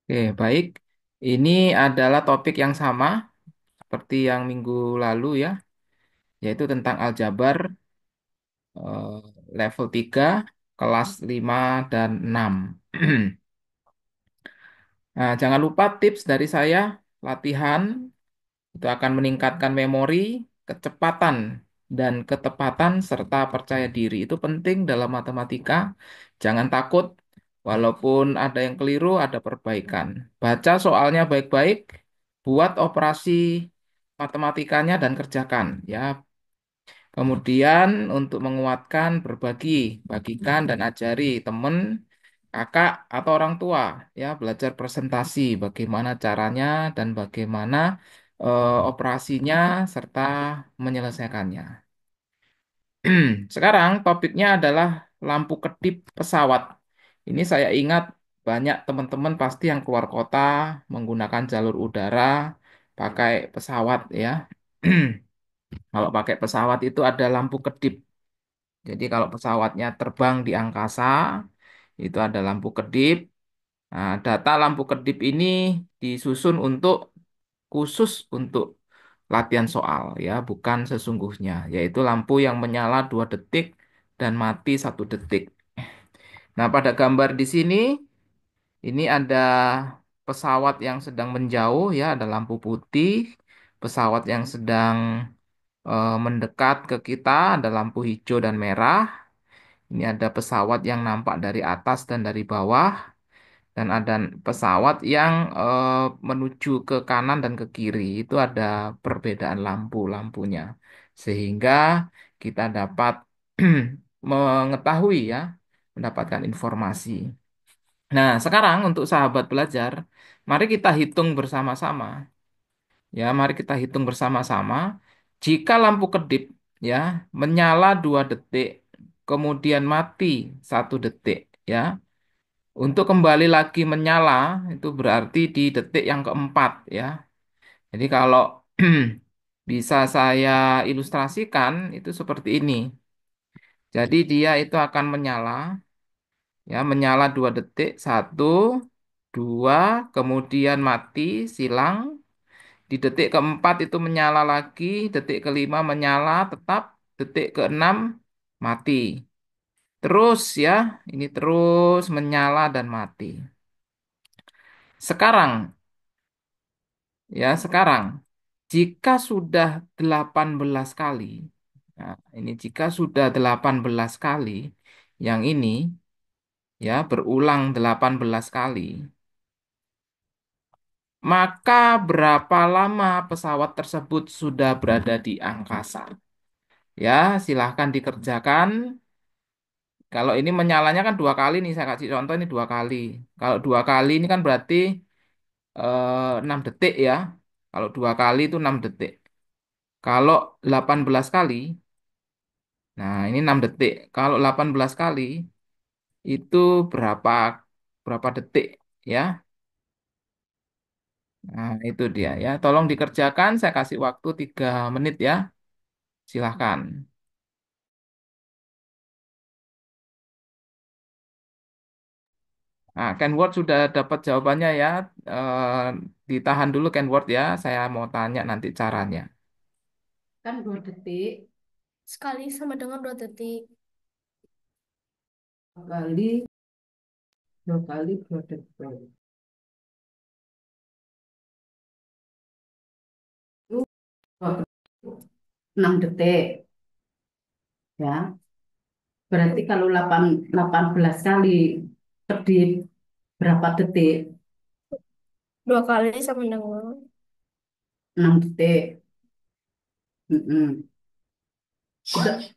Oke, baik. Ini adalah topik yang sama seperti yang minggu lalu ya, yaitu tentang aljabar eh, level 3, kelas 5 dan 6. Nah, jangan lupa tips dari saya, latihan itu akan meningkatkan memori, kecepatan, dan ketepatan serta percaya diri. Itu penting dalam matematika. Jangan takut, walaupun ada yang keliru, ada perbaikan. Baca soalnya baik-baik, buat operasi matematikanya dan kerjakan ya. Kemudian untuk menguatkan, berbagi, bagikan dan ajari teman, kakak atau orang tua ya, belajar presentasi, bagaimana caranya dan bagaimana operasinya serta menyelesaikannya. Sekarang topiknya adalah lampu kedip pesawat. Ini saya ingat banyak teman-teman pasti yang keluar kota menggunakan jalur udara pakai pesawat ya. Kalau pakai pesawat itu ada lampu kedip. Jadi kalau pesawatnya terbang di angkasa itu ada lampu kedip. Nah, data lampu kedip ini disusun khusus untuk latihan soal ya, bukan sesungguhnya, yaitu lampu yang menyala 2 detik dan mati 1 detik. Nah, pada gambar di sini ini ada pesawat yang sedang menjauh ya, ada lampu putih, pesawat yang sedang mendekat ke kita, ada lampu hijau dan merah. Ini ada pesawat yang nampak dari atas dan dari bawah. Dan ada pesawat yang menuju ke kanan dan ke kiri. Itu ada perbedaan lampunya. Sehingga kita dapat mengetahui ya, mendapatkan informasi. Nah, sekarang untuk sahabat belajar, mari kita hitung bersama-sama. Ya, mari kita hitung bersama-sama. Jika lampu kedip ya menyala 2 detik, kemudian mati 1 detik, ya. Untuk kembali lagi menyala itu berarti di detik yang keempat ya. Jadi kalau bisa saya ilustrasikan itu seperti ini. Jadi dia itu akan menyala ya, menyala 2 detik, 1, 2, kemudian mati, silang. Di detik keempat itu menyala lagi, detik kelima menyala tetap, detik keenam mati. Terus ya, ini terus menyala dan mati. Sekarang sekarang jika sudah 18 kali, nah, ini jika sudah 18 kali, yang ini ya berulang 18 kali, maka berapa lama pesawat tersebut sudah berada di angkasa? Ya, silahkan dikerjakan. Kalau ini menyalanya kan 2 kali nih, saya kasih contoh ini 2 kali. Kalau 2 kali ini kan berarti 6 detik ya. Kalau 2 kali itu 6 detik. Kalau 18 kali, nah ini 6 detik. Kalau 18 kali itu berapa berapa detik ya? Nah, itu dia ya. Tolong dikerjakan, saya kasih waktu 3 menit ya. Silahkan. Nah, Kenword sudah dapat jawabannya ya. Eh, ditahan dulu Kenword ya. Saya mau tanya nanti caranya. Kan 2 detik Sekali sama dengan 2 detik. kali 2 kali 2 detik itu 6 detik ya. Berarti kalau 18 kali kedip berapa detik? 2 kali sama dengan 6 detik. Mm-mm.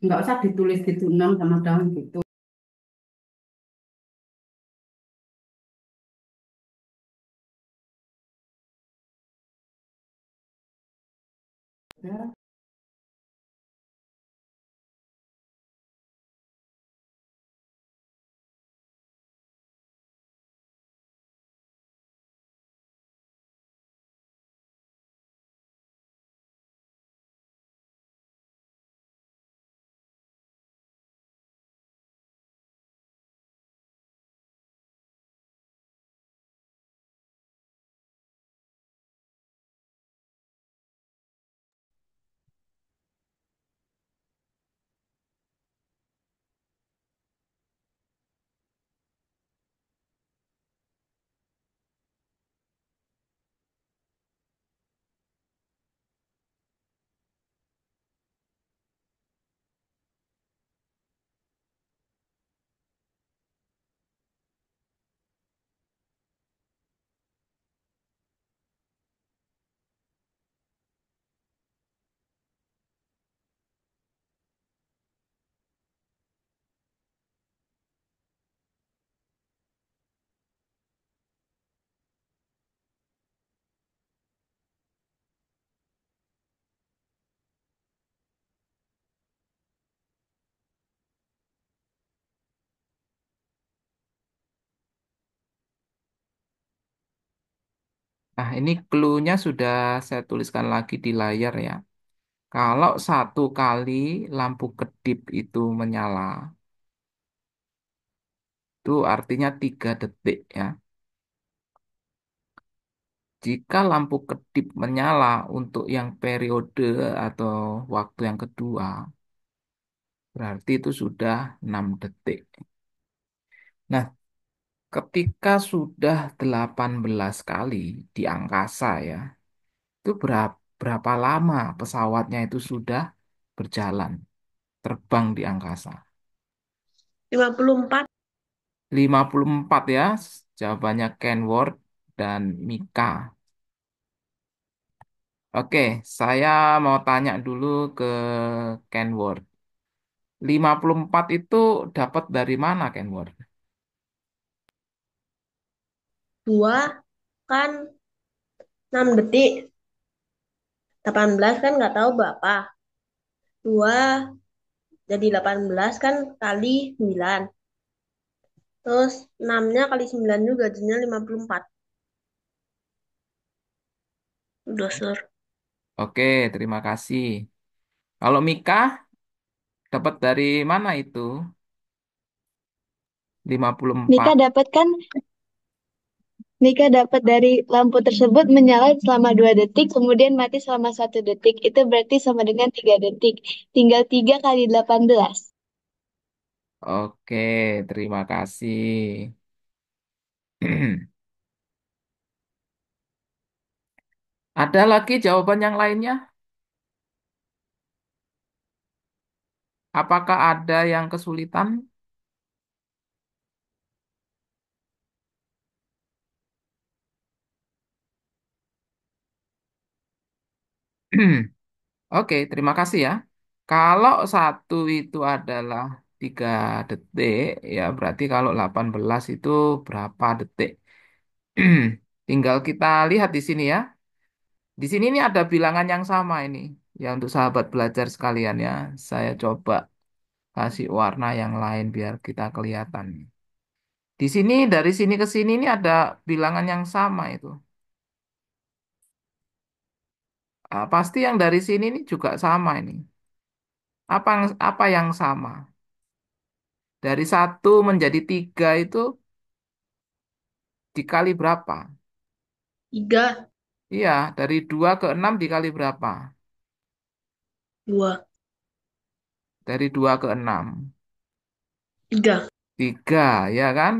Nggak usah ditulis gitu 6 sama daun gitu. Ya. Nah, ini clue-nya sudah saya tuliskan lagi di layar ya. Kalau satu kali lampu kedip itu menyala, itu artinya 3 detik ya. Jika lampu kedip menyala untuk yang periode atau waktu yang kedua, berarti itu sudah 6 detik. Nah, ketika sudah 18 kali di angkasa ya, itu berapa lama pesawatnya itu sudah berjalan, terbang di angkasa? 54. 54 ya, jawabannya Kenworth dan Mika. Oke, saya mau tanya dulu ke Kenworth. 54 itu dapat dari mana, Kenworth? 2 kan 6 detik. 18 kan nggak tahu berapa. 2 jadi 18 kan kali 9. Terus 6-nya kali 9 juga jadinya 54. Udah, Sur. Oke, terima kasih. Kalau Mika dapat dari mana itu? 54. Mika dapat dari lampu tersebut menyala selama 2 detik, kemudian mati selama 1 detik. Itu berarti sama dengan 3 detik. Tinggal 3 kali 18. Oke, terima kasih. Ada lagi jawaban yang lainnya? Apakah ada yang kesulitan? Oke, terima kasih ya. Kalau satu itu adalah 3 detik, ya berarti kalau 18 itu berapa detik? Tinggal kita lihat di sini ya. Di sini ini ada bilangan yang sama ini. Ya untuk sahabat belajar sekalian ya. Saya coba kasih warna yang lain biar kita kelihatan. Di sini dari sini ke sini ini ada bilangan yang sama itu. Ah, pasti yang dari sini ini juga sama ini. Apa yang sama? Dari 1 menjadi 3 itu dikali berapa? 3, Iya, dari 2 ke 6 dikali berapa? 2, Dari 2 ke 6. 3, 3, ya kan?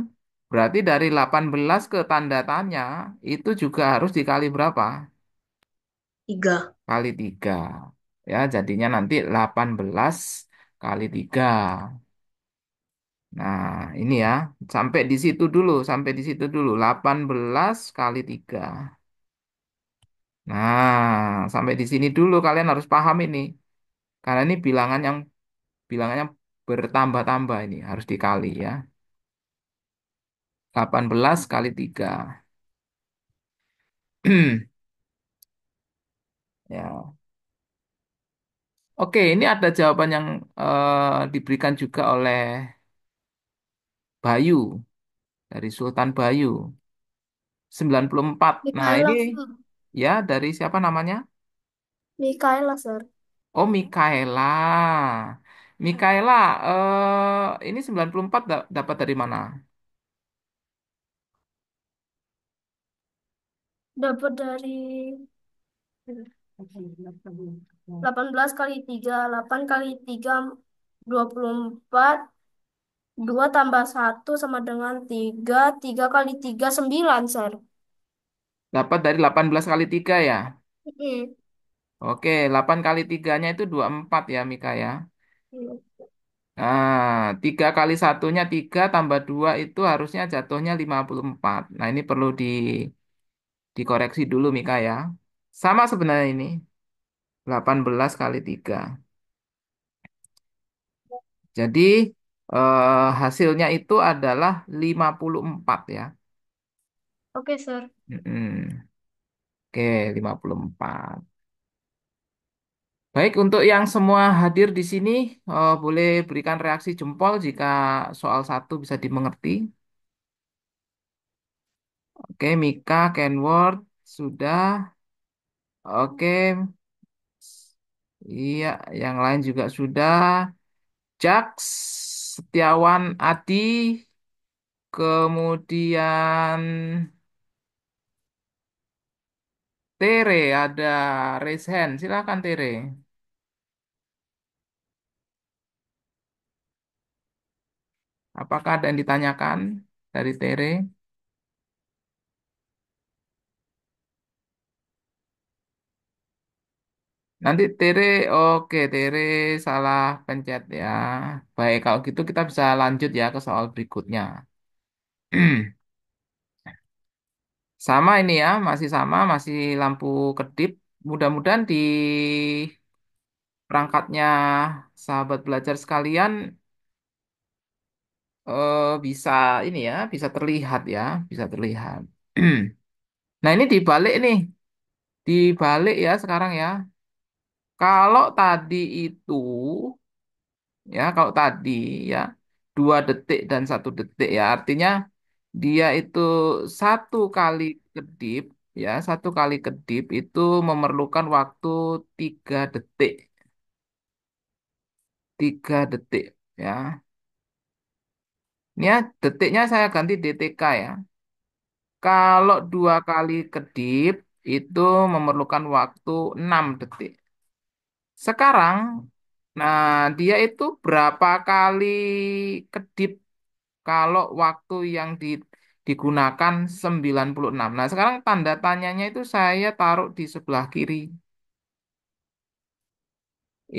Berarti dari 18 ke tanda tanya itu juga harus dikali berapa? 3. Kali 3. Ya, jadinya nanti 18 kali 3. Nah, ini ya. Sampai di situ dulu, sampai di situ dulu. 18 kali 3. Nah, sampai di sini dulu kalian harus paham ini. Karena ini bilangannya bertambah-tambah ini, harus dikali ya. 18 kali 3. Ya. Oke, ini ada jawaban yang diberikan juga oleh Bayu dari Sultan Bayu. 94. Nah, ini Mikaela, Sir. ya dari siapa namanya? Mikaela, Sir. Oh, Mikaela. Mikaela, ini 94 dapat dari mana? Dapat dari 18 kali 3, 8 kali 3, 24, 2 tambah 1 sama dengan 3, 3 kali 3, 9, Sir. Dapat dari 18 kali 3 ya? Mm-mm. Oke, 8 kali 3-nya itu 24 ya, Mika ya. Iya. Nah, 3 kali satunya 3 tambah 2 itu harusnya jatuhnya 54. Nah, ini perlu dikoreksi dulu Mika ya. Sama sebenarnya ini, 18 kali 3. Jadi, hasilnya itu adalah 54 ya. Oke, Sir. Mm-mm. Oke, 54. Baik, untuk yang semua hadir di sini, boleh berikan reaksi jempol jika soal satu bisa dimengerti. Oke, Mika, Kenworth, Sudah. Oke. Iya, yang lain juga sudah. Jaks, Setiawan Adi, kemudian Tere, ada raise hand. Silakan Tere. Apakah ada yang ditanyakan dari Tere? Nanti Tere, oke Tere salah pencet ya. Baik, kalau gitu kita bisa lanjut ya ke soal berikutnya. Sama ini ya, masih sama, masih lampu kedip. Mudah-mudahan di perangkatnya sahabat belajar sekalian bisa ini ya, bisa terlihat ya, bisa terlihat. Nah, ini dibalik nih, dibalik ya sekarang ya. Kalau tadi itu ya, kalau tadi ya 2 detik dan 1 detik ya, artinya dia itu 1 kali kedip ya, 1 kali kedip itu memerlukan waktu 3 detik, 3 detik ya. Ini ya detiknya saya ganti DTK ya. Kalau 2 kali kedip itu memerlukan waktu 6 detik. Sekarang, nah dia itu berapa kali kedip kalau waktu yang digunakan 96. Nah sekarang tanda tanyanya itu saya taruh di sebelah kiri.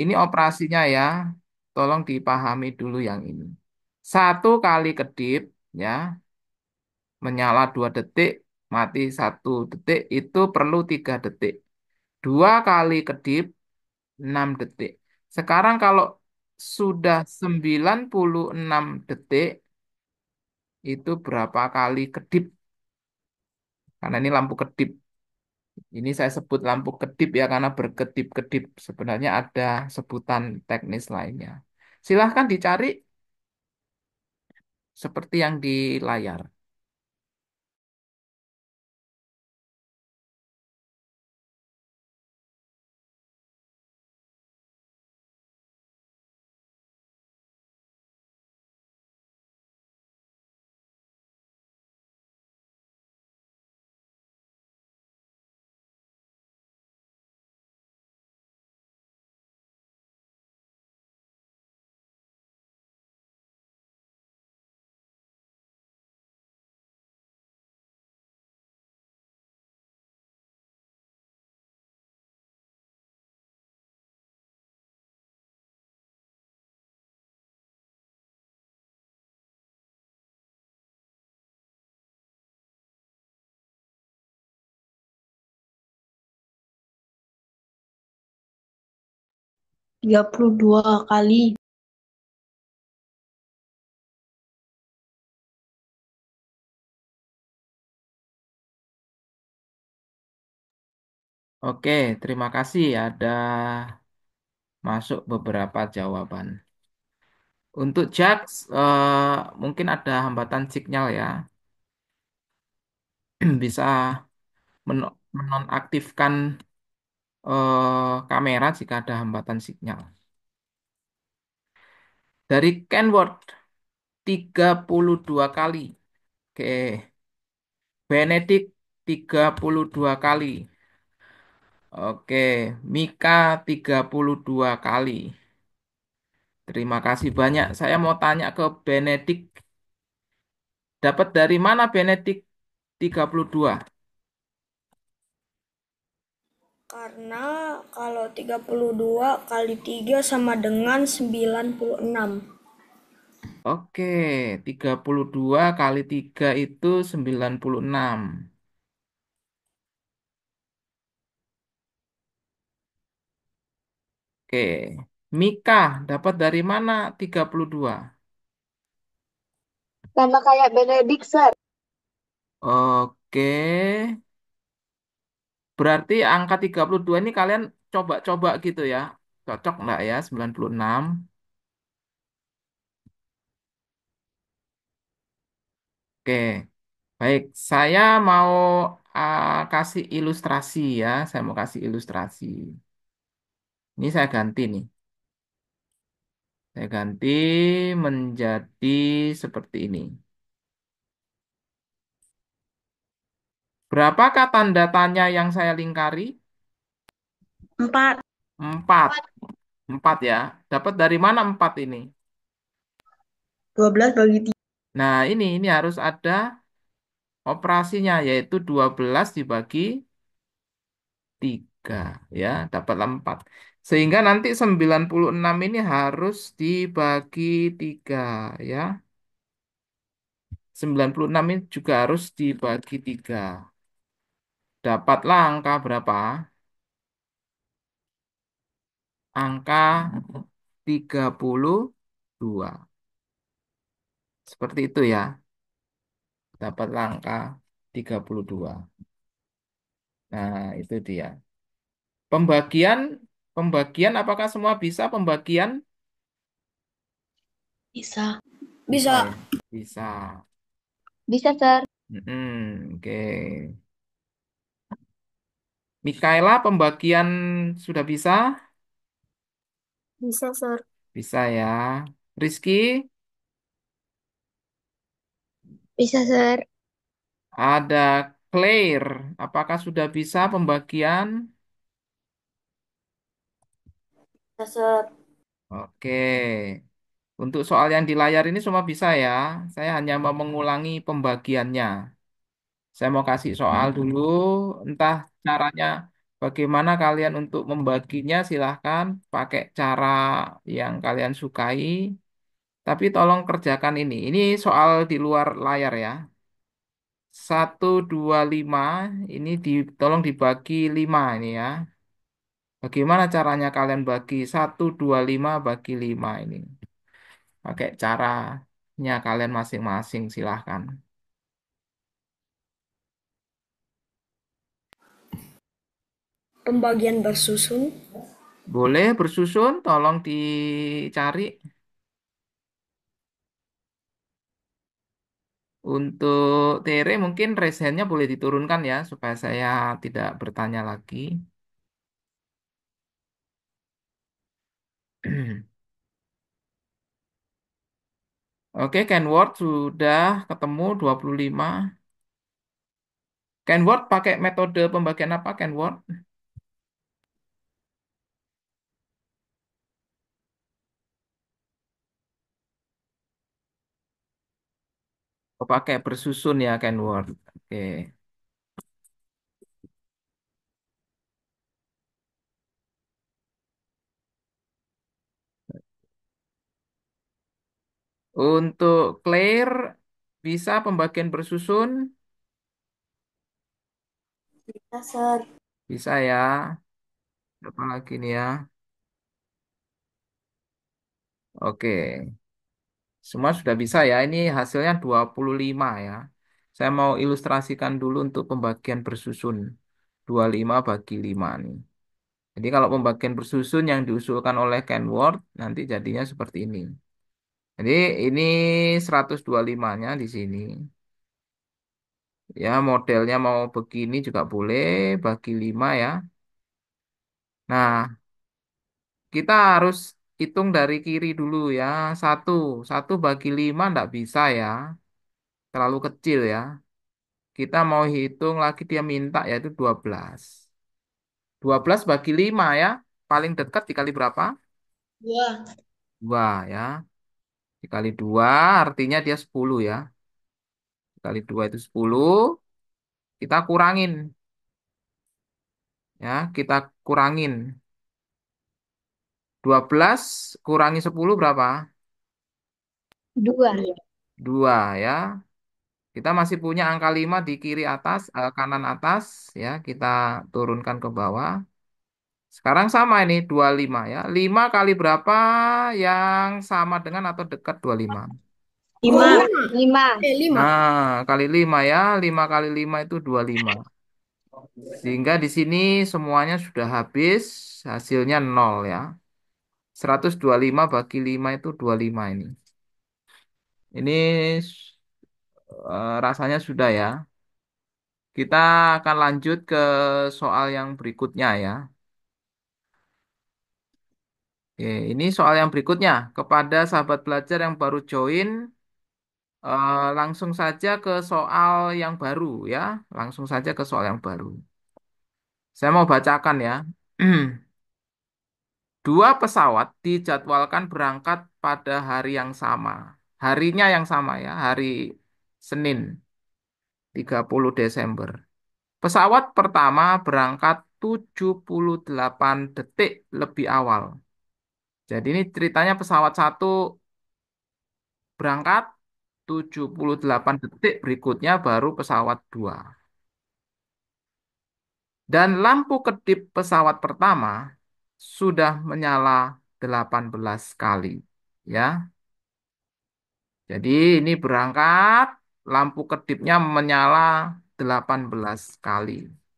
Ini operasinya ya, tolong dipahami dulu yang ini. 1 kali kedip ya, menyala 2 detik, mati 1 detik, itu perlu 3 detik. 2 kali kedip 6 detik. Sekarang kalau sudah 96 detik, itu berapa kali kedip? Karena ini lampu kedip. Ini saya sebut lampu kedip ya karena berkedip-kedip. Sebenarnya ada sebutan teknis lainnya. Silahkan dicari seperti yang di layar. Tiga puluh dua kali. Oke, terima kasih. Ada masuk beberapa jawaban. Untuk Jaks, mungkin ada hambatan sinyal ya. Bisa menonaktifkan kamera jika ada hambatan sinyal. Dari Kenworth 32 kali. Oke. Benedict 32 kali. Oke. Mika 32 kali. Terima kasih banyak. Saya mau tanya ke Benedict. Dapat dari mana Benedict 32? Karena kalau 32 kali 3 sama dengan 96. Oke, 32 kali 3 itu 96. Oke. Mika dapat dari mana 32? Sama kayak Benedict, Sir. Oke. Berarti angka 32 ini kalian coba-coba gitu ya. Cocok nggak ya 96? Oke. Baik, saya mau kasih ilustrasi ya. Saya mau kasih ilustrasi. Ini saya ganti nih. Saya ganti menjadi seperti ini. Berapakah tanda tanya yang saya lingkari? 4. Empat. Empat ya. Dapat dari mana empat ini? 12 bagi 3. Nah, ini harus ada operasinya, yaitu 12 dibagi 3 ya, dapatlah 4. Sehingga nanti 96 ini harus dibagi 3 ya. 96 ini juga harus dibagi 3. Dapatlah angka berapa? Angka 32. Seperti itu ya. Dapatlah angka 32. Nah, itu dia. Pembagian, pembagian apakah semua bisa pembagian? Bisa. Bisa Bisa. ya. Bisa. Bisa, Sir. Oke. Mikaela, pembagian sudah bisa? Bisa, Sir. Bisa ya. Rizky, Bisa, Sir. ada Claire. Apakah sudah bisa pembagian? Bisa, Sir. Oke. Untuk soal yang di layar ini semua bisa ya. Saya hanya mau mengulangi pembagiannya. Saya mau kasih soal dulu. Entah caranya bagaimana kalian untuk membaginya, silahkan pakai cara yang kalian sukai. Tapi tolong kerjakan ini. Ini soal di luar layar ya. 125 ini tolong dibagi 5 ini ya. Bagaimana caranya kalian bagi 125 bagi 5 ini? Pakai caranya kalian masing-masing silahkan. Pembagian bersusun. Boleh bersusun, tolong dicari. Untuk Tere mungkin raise hand-nya boleh diturunkan ya, supaya saya tidak bertanya lagi. Oke, Kenword sudah ketemu 25. Kenword pakai metode pembagian apa, Kenword? Oh, pakai bersusun ya, Kenword. Oke. Untuk Claire, bisa pembagian bersusun? Bisa, Sir. Bisa ya. Apa lagi nih ya? Oke. Semua sudah bisa ya. Ini hasilnya 25 ya. Saya mau ilustrasikan dulu untuk pembagian bersusun. 25 bagi 5 nih. Jadi kalau pembagian bersusun yang diusulkan oleh Kenworth nanti jadinya seperti ini. Jadi ini 125-nya di sini. Ya modelnya mau begini juga boleh bagi 5 ya. Nah, kita harus hitung dari kiri dulu ya. Satu, satu bagi 5 enggak bisa ya. Terlalu kecil ya. Kita mau hitung lagi dia minta yaitu 12. 12 bagi 5 ya. Paling dekat dikali berapa? 2. 2 ya. Dikali 2 artinya dia 10 ya. Dikali 2 itu 10. Kita kurangin ya. Kita kurangin. 12 kurangi 10 berapa? 2. 2 ya. Kita masih punya angka 5 di kiri atas, kanan atas ya. Kita turunkan ke bawah. Sekarang sama ini 25 ya. 5 kali berapa yang sama dengan atau dekat 25? 5. 5. 5. Nah, kali 5 ya. 5 kali 5 itu 25. Sehingga di sini semuanya sudah habis. Hasilnya 0 ya. 125 bagi 5 itu 25 ini. Ini Rasanya sudah ya. Kita akan lanjut ke soal yang berikutnya ya. Oke, ini soal yang berikutnya. Kepada sahabat belajar yang baru join, langsung saja ke soal yang baru ya. Langsung saja ke soal yang baru. Saya mau bacakan ya. Dua pesawat dijadwalkan berangkat pada hari yang sama. Harinya yang sama ya, hari Senin, 30 Desember. Pesawat pertama berangkat 78 detik lebih awal. Jadi ini ceritanya pesawat satu berangkat 78 detik berikutnya baru pesawat dua. Dan lampu kedip pesawat pertama sudah menyala 18 kali. Ya, jadi ini berangkat, lampu kedipnya menyala 18 kali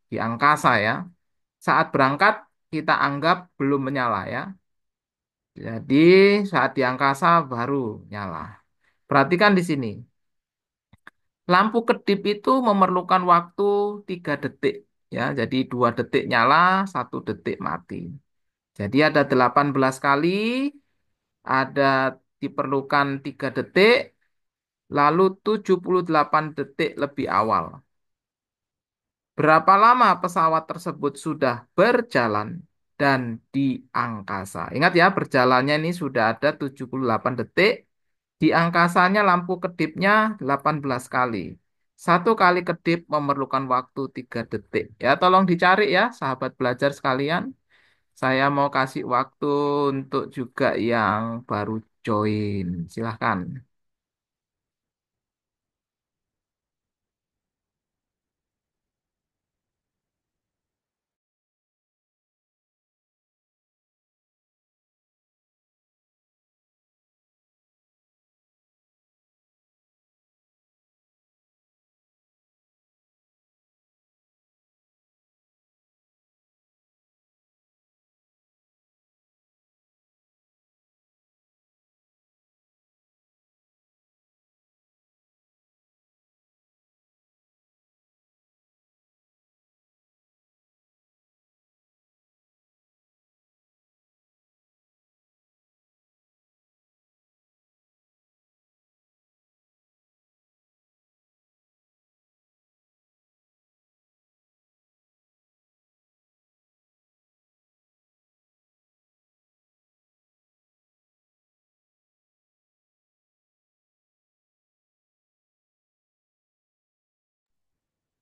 di angkasa ya. Saat berangkat kita anggap belum menyala ya. Jadi saat di angkasa baru nyala. Perhatikan di sini. Lampu kedip itu memerlukan waktu 3 detik ya. Jadi 2 detik nyala, 1 detik mati. Jadi ada 18 kali, ada diperlukan 3 detik, lalu 78 detik lebih awal. Berapa lama pesawat tersebut sudah berjalan dan di angkasa? Ingat ya, berjalannya ini sudah ada 78 detik. Di angkasanya lampu kedipnya 18 kali. Satu kali kedip memerlukan waktu 3 detik. Ya, tolong dicari ya, sahabat belajar sekalian. Saya mau kasih waktu untuk juga yang baru join. Silahkan.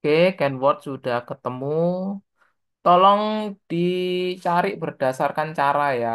Oke, Kenword sudah ketemu. Tolong dicari berdasarkan cara ya.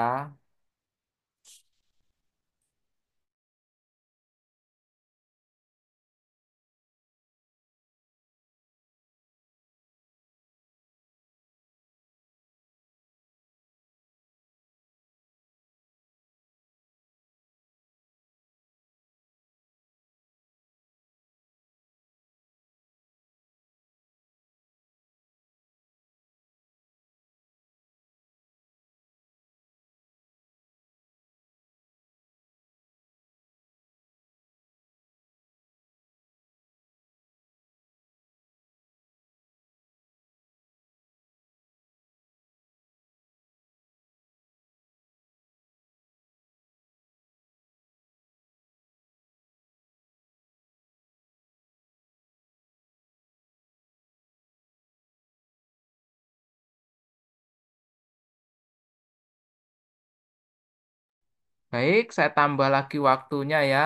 Baik, saya tambah lagi waktunya ya.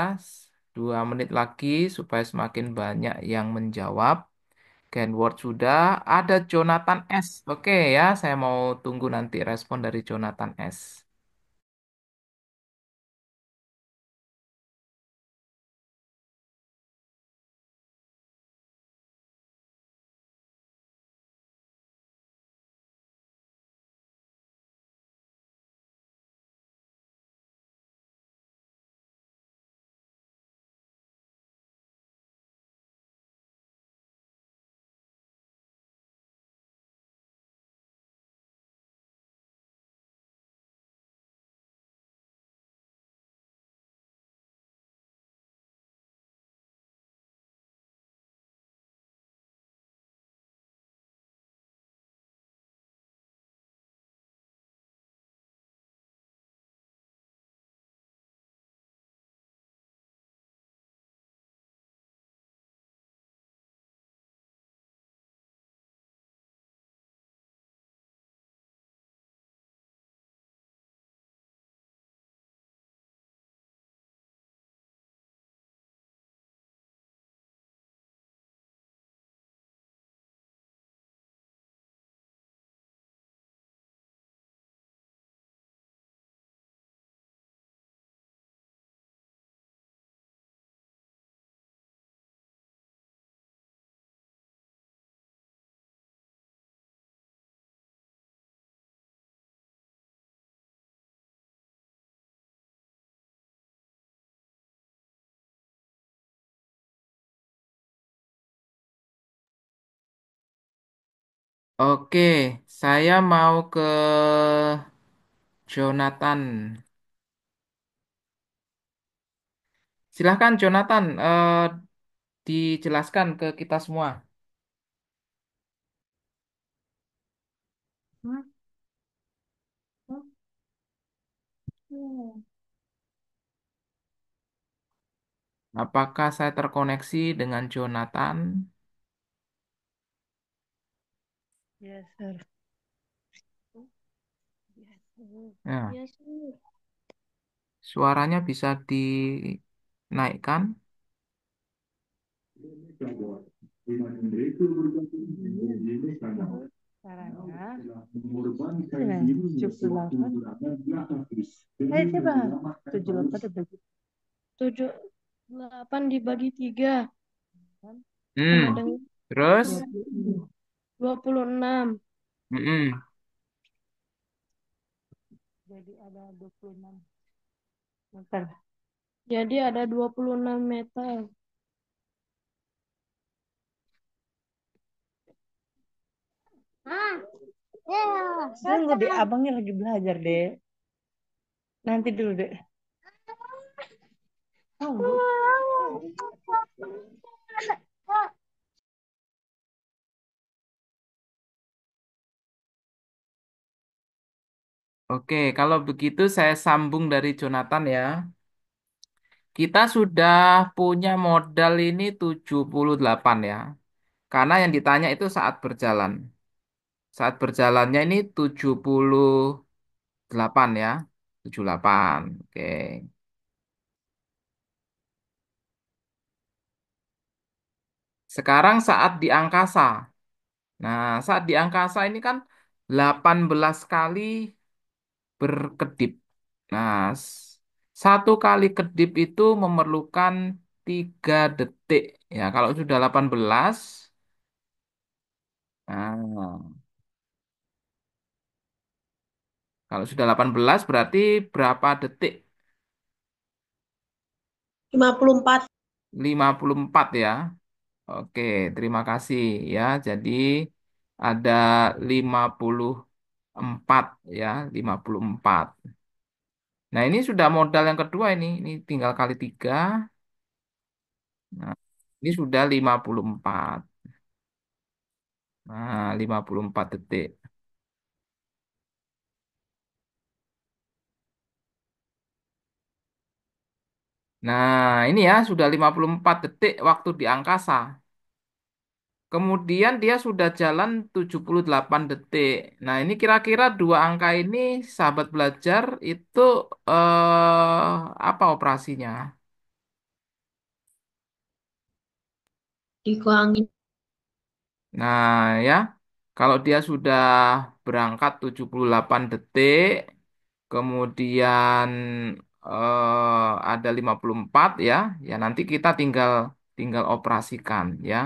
2 menit lagi supaya semakin banyak yang menjawab. Kenword sudah. Ada Jonathan S. Oke ya, saya mau tunggu nanti respon dari Jonathan S. Oke, saya mau ke Jonathan. Silahkan Jonathan, dijelaskan ke kita semua. Hah? Hah? Hmm. Apakah saya terkoneksi dengan Jonathan? Yes, sir. Yes, sir. Ya, Yes, sir. suaranya bisa dinaikkan. Caranya, ya, 78. Coba. 78 ada 78 dibagi 3 sama Hmm, dengan terus? 26. Mm-mm. Jadi ada 26 meter. Jadi ada 26 meter. Tunggu deh, abangnya lagi belajar deh. Nanti dulu deh. Tunggu. Oke, kalau begitu saya sambung dari Jonathan ya. Kita sudah punya modal ini 78 ya. Karena yang ditanya itu saat berjalan. Saat berjalannya ini 78 ya. 78. Oke. Sekarang saat di angkasa. Nah, saat di angkasa ini kan 18 kali berkedip. Nah, satu kali kedip itu memerlukan 3 detik. Ya, kalau sudah 18, nah, kalau sudah 18 berarti berapa detik? 54. 54 ya. Oke, terima kasih ya. Jadi ada 54 ya, 54. Nah, ini sudah modal yang kedua ini. Ini tinggal kali 3. Nah, ini sudah 54. Nah, 54 detik. Nah, ini ya sudah 54 detik waktu di angkasa. Kemudian dia sudah jalan 78 detik. Nah, ini kira-kira dua angka ini sahabat belajar itu apa operasinya? Dikurangin Nah, ya. Kalau dia sudah berangkat 78 detik, kemudian ada 54 ya, ya nanti kita tinggal tinggal operasikan ya.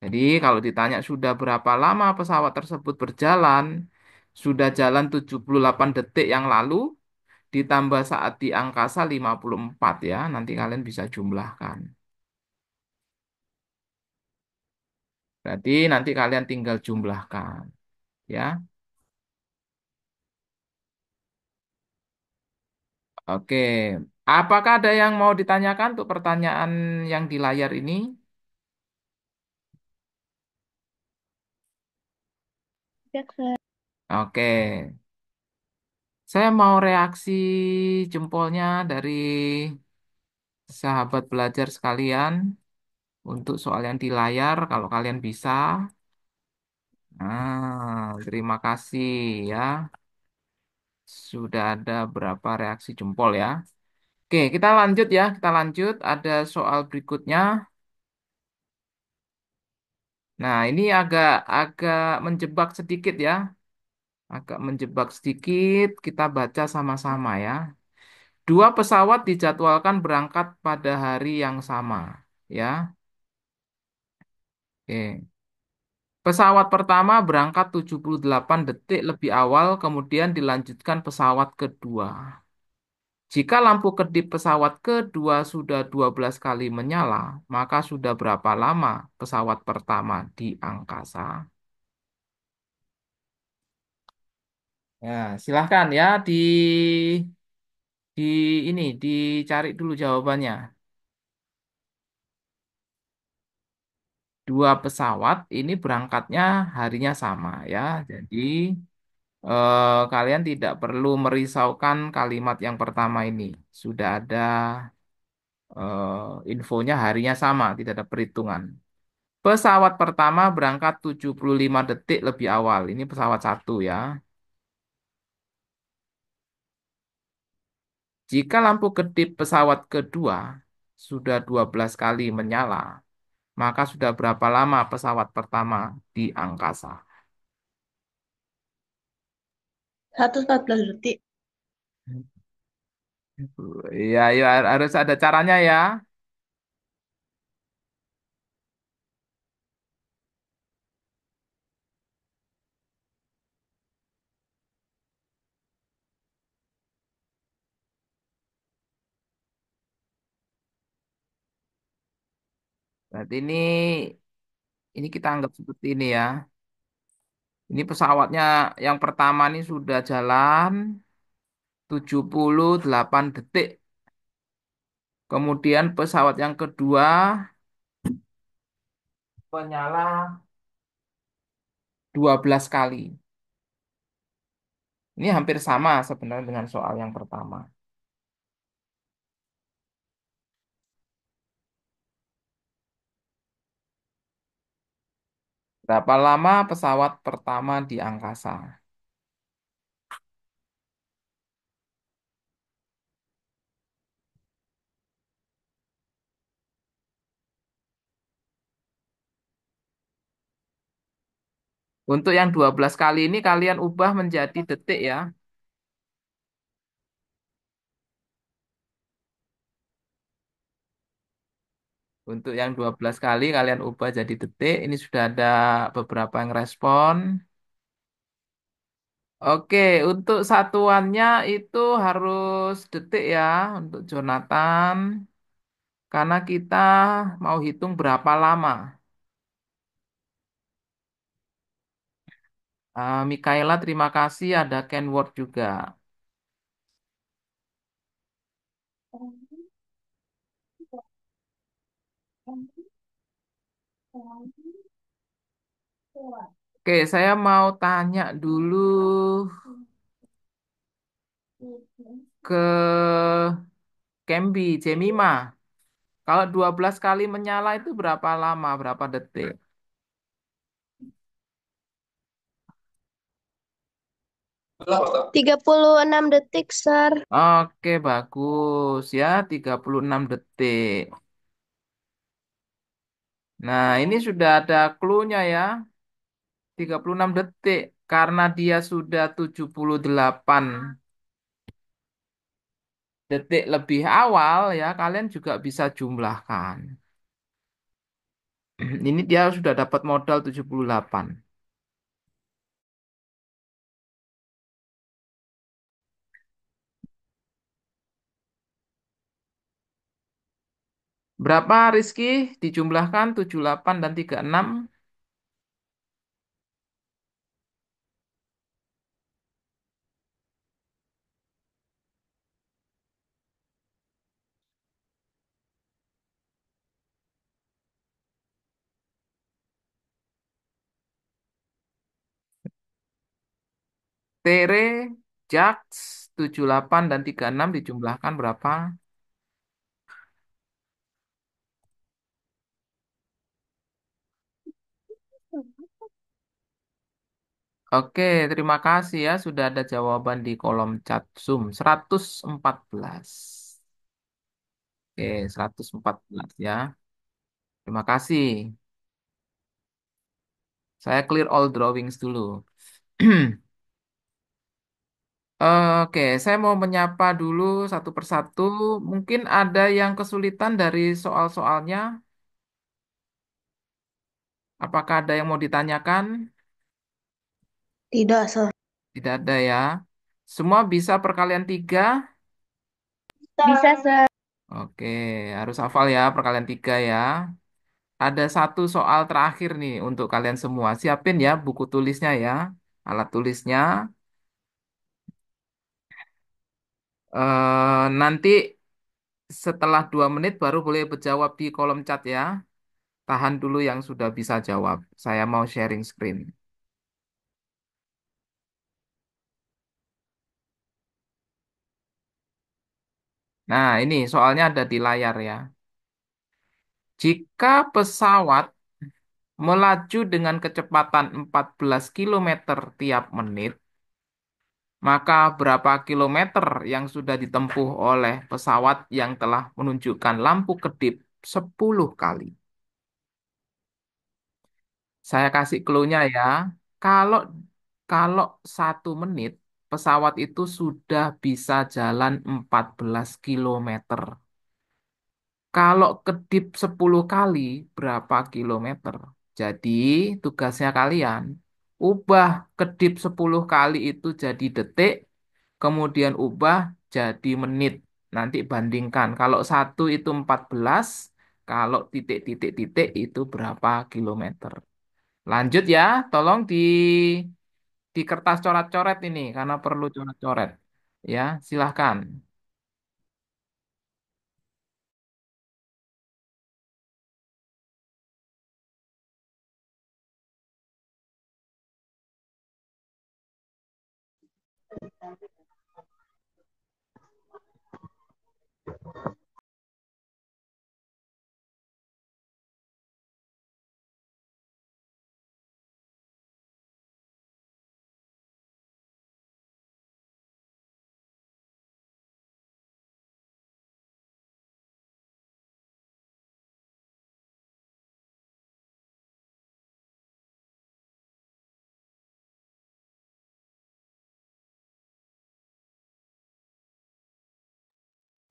Jadi kalau ditanya sudah berapa lama pesawat tersebut berjalan, sudah jalan 78 detik yang lalu, ditambah saat di angkasa 54 ya, nanti kalian bisa jumlahkan. Berarti nanti kalian tinggal jumlahkan ya. Oke, apakah ada yang mau ditanyakan untuk pertanyaan yang di layar ini? jaksa. Oke, saya mau reaksi jempolnya dari sahabat belajar sekalian untuk soal yang di layar, kalau kalian bisa. Terima kasih ya. Sudah ada berapa reaksi jempol ya. Oke, kita lanjut ya. Kita lanjut. Ada soal berikutnya. Nah, ini agak agak menjebak sedikit ya. Agak menjebak sedikit. Kita baca sama-sama ya. Dua pesawat dijadwalkan berangkat pada hari yang sama. Ya, oke. Pesawat pertama berangkat 78 detik lebih awal, kemudian dilanjutkan pesawat kedua. Jika lampu kedip pesawat kedua sudah 12 kali menyala, maka sudah berapa lama pesawat pertama di angkasa? Ya, silahkan ya di ini dicari dulu jawabannya. Dua pesawat ini berangkatnya harinya sama ya. Jadi kalian tidak perlu merisaukan kalimat yang pertama ini. Sudah ada infonya harinya sama, tidak ada perhitungan. Pesawat pertama berangkat 75 detik lebih awal. Ini pesawat satu ya. Jika lampu kedip pesawat kedua sudah 12 kali menyala, maka sudah berapa lama pesawat pertama di angkasa? 114 detik. Ya, ya harus ada caranya ya. Berarti ini kita anggap seperti ini ya. Ini pesawatnya yang pertama ini sudah jalan 78 detik. Kemudian pesawat yang kedua menyala 12 kali. Ini hampir sama sebenarnya dengan soal yang pertama. Berapa lama pesawat pertama di angkasa? Untuk yang 12 kali ini kalian ubah menjadi detik ya. Untuk yang 12 kali kalian ubah jadi detik. Ini sudah ada beberapa yang respon. Oke, untuk satuannya itu harus detik ya untuk Jonathan. Karena kita mau hitung berapa lama. Mikaela, terima kasih. Ada Kenword juga. Oke, saya mau tanya dulu ke Kembi, Jemima. Kalau 12 kali menyala itu berapa lama, berapa detik? 36 detik, Sir. Oke, bagus ya, 36 detik. Nah, ini sudah ada clue-nya ya, 36 detik. Karena dia sudah 78 detik lebih awal ya, kalian juga bisa jumlahkan. Ini dia sudah dapat modal 78. Berapa Rizky? Dijumlahkan 78 dan 36. Tere, Jax, 78 dan 36 dijumlahkan berapa? Oke, terima kasih ya sudah ada jawaban di kolom chat Zoom. 114. Oke, 114 ya. Terima kasih. Saya clear all drawings dulu. Oke, saya mau menyapa dulu satu persatu. Mungkin ada yang kesulitan dari soal-soalnya. Apakah ada yang mau ditanyakan? Tidak, Sir. Tidak ada ya. Semua bisa perkalian 3. Bisa, Sir. Oke, harus hafal ya perkalian 3 ya. Ada satu soal terakhir nih untuk kalian semua. Siapin ya buku tulisnya ya, alat tulisnya. Nanti setelah 2 menit baru boleh berjawab di kolom chat ya. Tahan dulu yang sudah bisa jawab. Saya mau sharing screen. Nah, ini soalnya ada di layar ya. Jika pesawat melaju dengan kecepatan 14 kilometer tiap menit, maka berapa kilometer yang sudah ditempuh oleh pesawat yang telah menunjukkan lampu kedip 10 kali? Saya kasih clue-nya ya. Kalau kalau 1 menit, pesawat itu sudah bisa jalan 14 kilometer. Kalau kedip 10 kali, berapa kilometer? Jadi, tugasnya kalian, ubah kedip 10 kali itu jadi detik, kemudian ubah jadi menit. Nanti bandingkan. Kalau satu itu 14, kalau titik-titik-titik itu berapa kilometer. Lanjut ya, tolong di kertas coret-coret ini, karena perlu coret-coret. Ya, silahkan.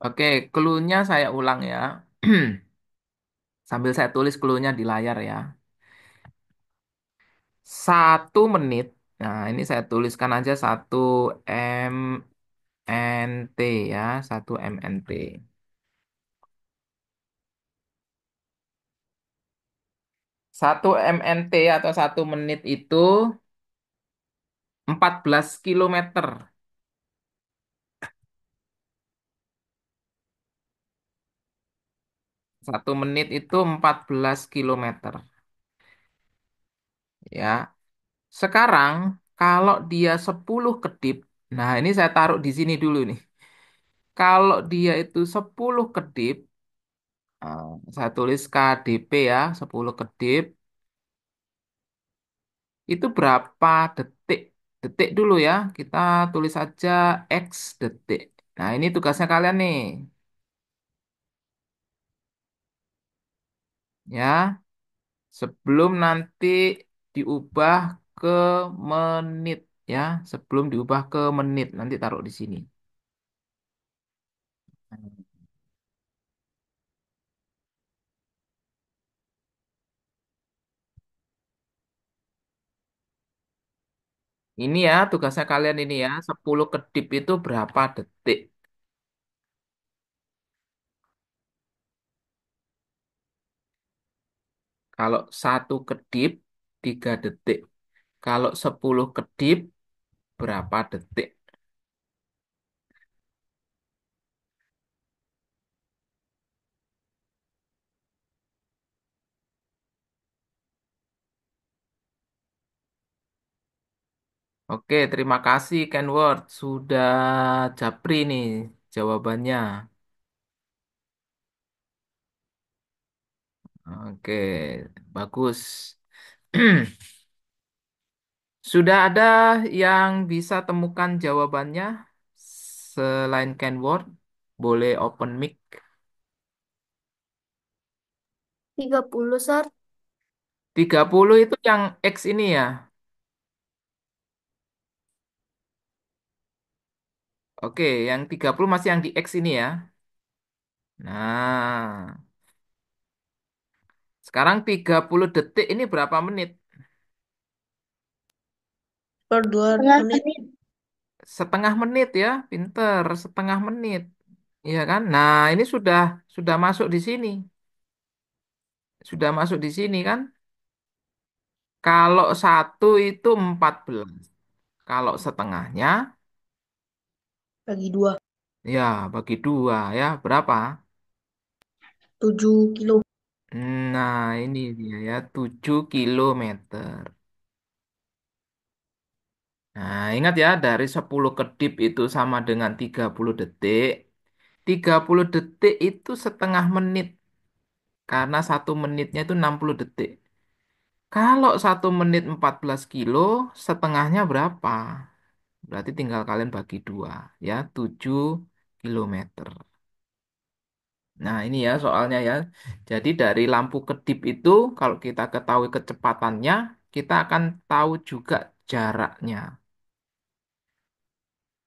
Oke, clue-nya saya ulang ya. Sambil saya tulis clue-nya di layar ya. 1 menit. Nah, ini saya tuliskan aja 1 MNT ya, 1 MNT. 1 MNT atau 1 menit itu 14 kilometer. 1 menit itu 14 kilometer. Ya. Sekarang, kalau dia 10 kedip, nah ini saya taruh di sini dulu nih. Kalau dia itu 10 kedip, saya tulis KDP ya, 10 kedip, itu berapa detik? Detik dulu ya, kita tulis aja X detik. Nah ini tugasnya kalian nih, ya. Sebelum nanti diubah ke menit, ya. Sebelum diubah ke menit, nanti taruh di sini. Ini ya, tugasnya kalian ini ya, 10 kedip itu berapa detik? Kalau 1 kedip, 3 detik. Kalau 10 kedip, berapa detik? Oke, terima kasih Kenword. Sudah japri nih jawabannya. Oke, bagus. Sudah ada yang bisa temukan jawabannya selain Kenword? Boleh open mic. 30, Sar. 30 itu yang X ini ya. Oke, yang 30 masih yang di X ini ya. Nah, sekarang 30 detik ini berapa menit? Per dua Setengah menit. menit. Setengah menit ya, pinter, setengah menit. Iya kan? Nah, ini sudah masuk di sini. Sudah masuk di sini kan? Kalau satu itu 14. Kalau setengahnya Bagi dua. Ya, bagi dua ya. Berapa? 7 kilo. Nah, ini dia ya, 7 kilometer. Nah, ingat ya, dari 10 kedip itu sama dengan 30 detik. 30 detik itu setengah menit. Karena 1 menitnya itu 60 detik. Kalau 1 menit 14 kilo, setengahnya berapa? Berarti tinggal kalian bagi dua. Ya, 7 kilometer. Nah, ini ya soalnya ya. Jadi dari lampu kedip itu, kalau kita ketahui kecepatannya, kita akan tahu juga jaraknya.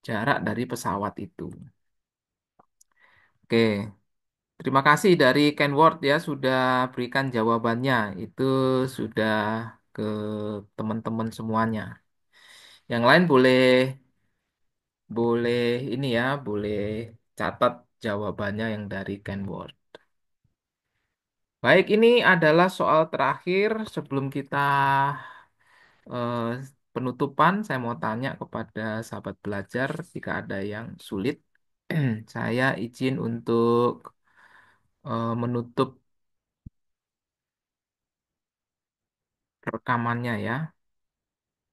Jarak dari pesawat itu. Oke, terima kasih dari Kenworth ya sudah berikan jawabannya. Itu sudah ke teman-teman semuanya. Yang lain boleh boleh ini ya, boleh catat jawabannya yang dari Kenworth. Baik, ini adalah soal terakhir sebelum kita eh, penutupan. Saya mau tanya kepada sahabat belajar jika ada yang sulit. Saya izin untuk menutup rekamannya ya.